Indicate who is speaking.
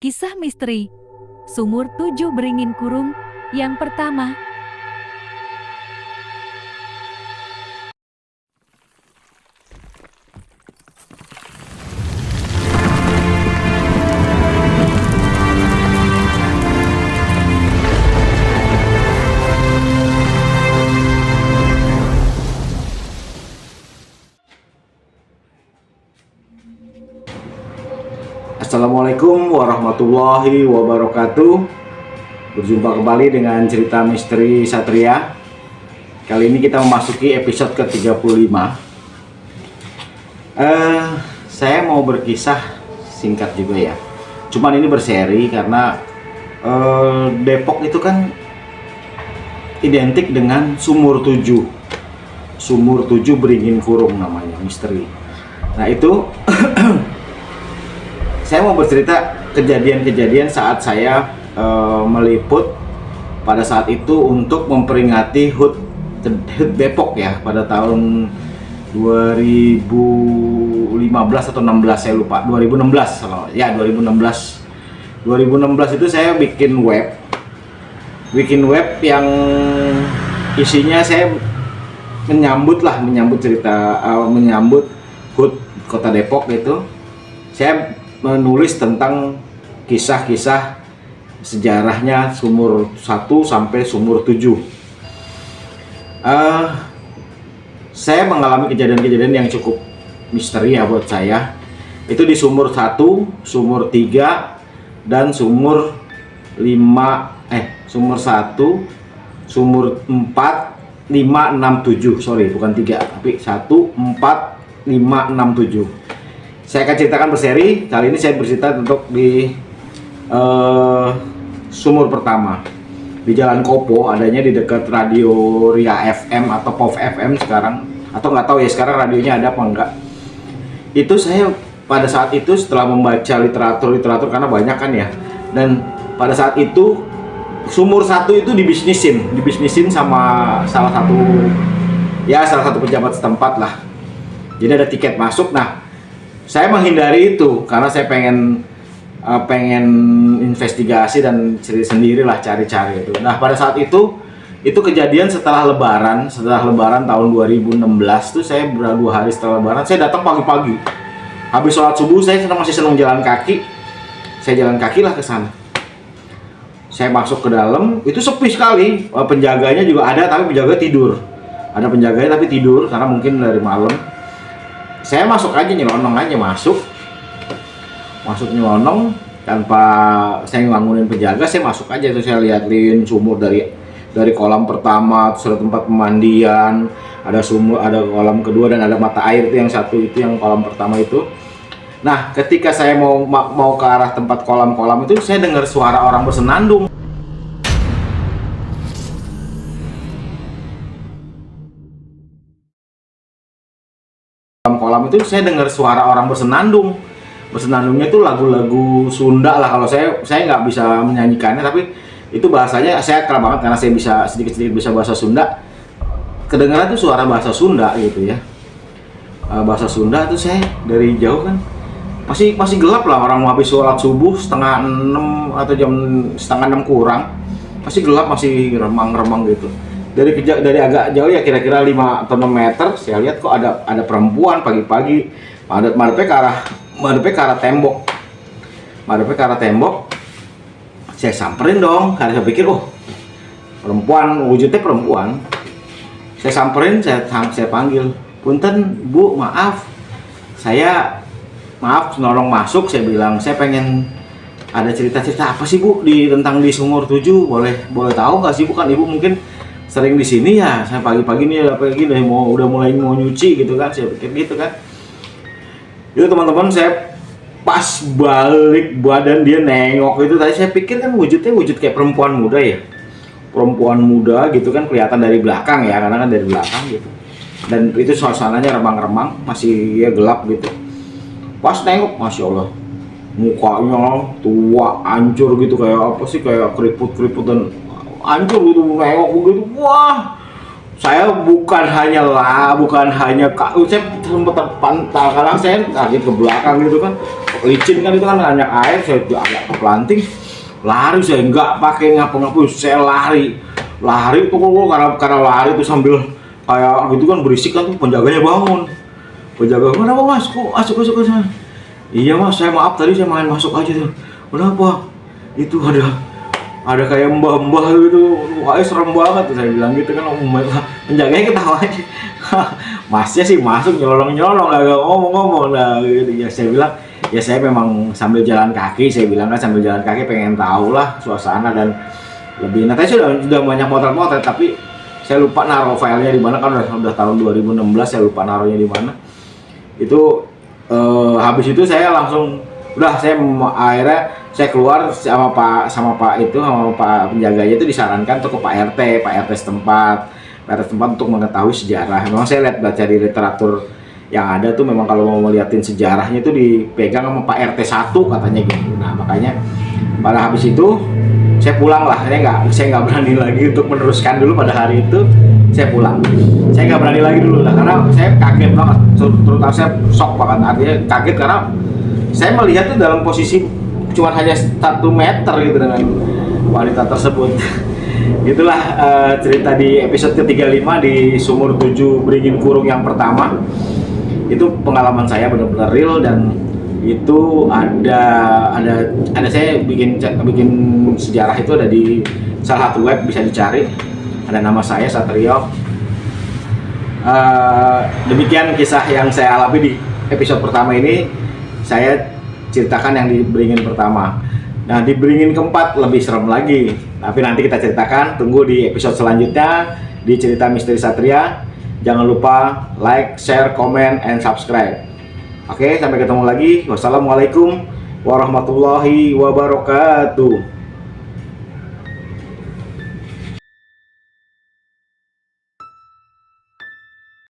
Speaker 1: Kisah misteri Sumur 7 Beringin Kurung yang pertama.
Speaker 2: Assalamualaikum warahmatullahi wabarakatuh. Berjumpa kembali dengan cerita misteri Satria. Kali ini kita memasuki episode ke-35. Saya mau berkisah singkat juga ya. Cuman ini berseri karena Depok itu kan identik dengan Sumur 7. Sumur 7 Beringin Kurung namanya, misteri. Nah itu saya mau bercerita kejadian-kejadian saat saya meliput pada saat itu untuk memperingati HUT Depok ya, pada tahun 2015 atau 16 saya lupa, 2016 ya, 2016 itu saya bikin web yang isinya saya menyambut cerita menyambut HUT Kota Depok itu. Saya menulis tentang kisah-kisah sejarahnya Sumur 1 sampai Sumur 7. Saya mengalami kejadian-kejadian yang cukup misteri ya buat saya. Itu di Sumur 1, Sumur 3, dan Sumur 1, Sumur 4, 5, 6, 7. Sorry, bukan 3, tapi 1, 4, 5, 6, 7. Saya akan ceritakan berseri. Kali ini saya bercerita untuk di sumur pertama di Jalan Kopo, adanya di dekat Radio Ria FM atau POV FM sekarang, atau nggak tahu ya sekarang radionya ada apa enggak. Itu saya pada saat itu setelah membaca literatur karena banyak kan ya, dan pada saat itu Sumur 1 itu dibisnisin sama salah satu pejabat setempat lah. Jadi ada tiket masuk. Nah, saya menghindari itu karena saya pengen investigasi dan sendiri lah, cari-cari itu. Nah, pada saat itu kejadian setelah lebaran tahun 2016 tuh. Saya 2 hari setelah lebaran saya datang pagi-pagi. Habis sholat subuh saya masih senang jalan kaki. Saya jalan kaki lah ke sana. Saya masuk ke dalam, itu sepi sekali. Penjaganya juga ada tapi penjaga tidur. Ada penjaganya tapi tidur karena mungkin dari malam. Saya masuk aja, nyelonong aja masuk nyelonong tanpa saya ngangunin penjaga. Saya masuk aja tuh, saya liatin sumur dari kolam pertama, terus ada tempat pemandian, ada sumur, ada kolam kedua, dan ada mata air itu yang satu itu yang kolam pertama itu. Nah, ketika saya mau ke arah tempat kolam itu, saya dengar suara orang bersenandung. Kolam itu saya dengar suara orang bersenandungnya itu lagu-lagu Sunda lah. Kalau saya nggak bisa menyanyikannya, tapi itu bahasanya saya kenal banget karena saya bisa sedikit-sedikit bisa bahasa Sunda. Kedengaran tuh suara bahasa Sunda gitu ya. Bahasa Sunda tuh saya dari jauh kan masih gelap lah, orang mau habis sholat subuh setengah 6 atau jam setengah 6 kurang, masih gelap, masih remang-remang gitu. Dari agak jauh ya, kira-kira 5 atau 6 meter, saya lihat kok ada perempuan pagi-pagi madepnya ke arah tembok. Saya samperin dong karena saya pikir perempuan, wujudnya perempuan. Saya samperin, saya panggil, "Punten Bu, maaf nolong masuk." Saya bilang, "Saya pengen ada cerita-cerita apa sih Bu tentang di Sumur 7, boleh tahu nggak sih Bu? Kan Ibu mungkin sering di sini ya, saya pagi-pagi nih udah mulai mau nyuci gitu kan." Saya pikir gitu kan. Itu teman-teman, saya pas balik badan dia nengok itu, tadi saya pikir kan wujudnya kayak perempuan muda gitu kan, kelihatan dari belakang ya, karena kan dari belakang gitu. Dan itu suasananya remang-remang, masih ya gelap gitu. Pas nengok, masya Allah, mukanya tua, hancur gitu, kayak apa sih, kayak keriput dan hancur gitu. Nengok begitu, wah, saya bukan hanya saya sempat terpantal karena saya kaget ke belakang gitu kan, licin kan itu kan banyak air, saya agak kepelanting, lari saya nggak pakai ngapa-ngapain, saya lari tuh karena lari tuh sambil kayak gitu kan berisik kan tuh penjaganya bangun, kenapa mas, kok masuk ke sana? Iya mas, saya maaf tadi saya main masuk aja tuh, kenapa? Itu ada kayak mbah-mbah gitu, wah serem banget tuh, saya bilang gitu kan, penjaganya ketawa aja. Masnya sih masuk nyolong-nyolong, agak ngomong-ngomong lah gitu. Ya saya bilang, ya saya memang sambil jalan kaki, saya bilang kan sambil jalan kaki pengen tahu lah suasana dan lebih. Nah tadi sudah banyak motret-motret, tapi saya lupa naruh filenya di mana, kan udah tahun 2016, saya lupa naruhnya di mana. Itu habis itu saya langsung akhirnya saya keluar sama Pak penjaganya itu, disarankan tuh ke Pak RT setempat untuk mengetahui sejarah. Memang saya baca di literatur yang ada tuh, memang kalau mau melihatin sejarahnya itu dipegang sama Pak RT 1 katanya gitu. Nah makanya pada habis itu saya pulang lah, saya nggak berani lagi untuk meneruskan dulu pada hari itu. Saya pulang, saya nggak berani lagi dulu lah karena saya kaget banget, terutama saya shock banget, artinya kaget karena saya melihat tuh dalam posisi cuma hanya 1 meter gitu dengan wanita tersebut. Itulah cerita di episode ke-35 di Sumur 7 Beringin Kurung yang pertama. Itu pengalaman saya benar-benar real, dan itu ada saya bikin sejarah itu ada di salah satu web, bisa dicari, ada nama saya Satrio. Demikian kisah yang saya alami di episode pertama ini. Saya ceritakan yang di Beringin pertama. Nah di Beringin keempat lebih serem lagi, tapi nanti kita ceritakan, tunggu di episode selanjutnya di Cerita Misteri Satria. Jangan lupa like, share, comment, and subscribe. Oke, sampai ketemu lagi. Wassalamualaikum warahmatullahi wabarakatuh.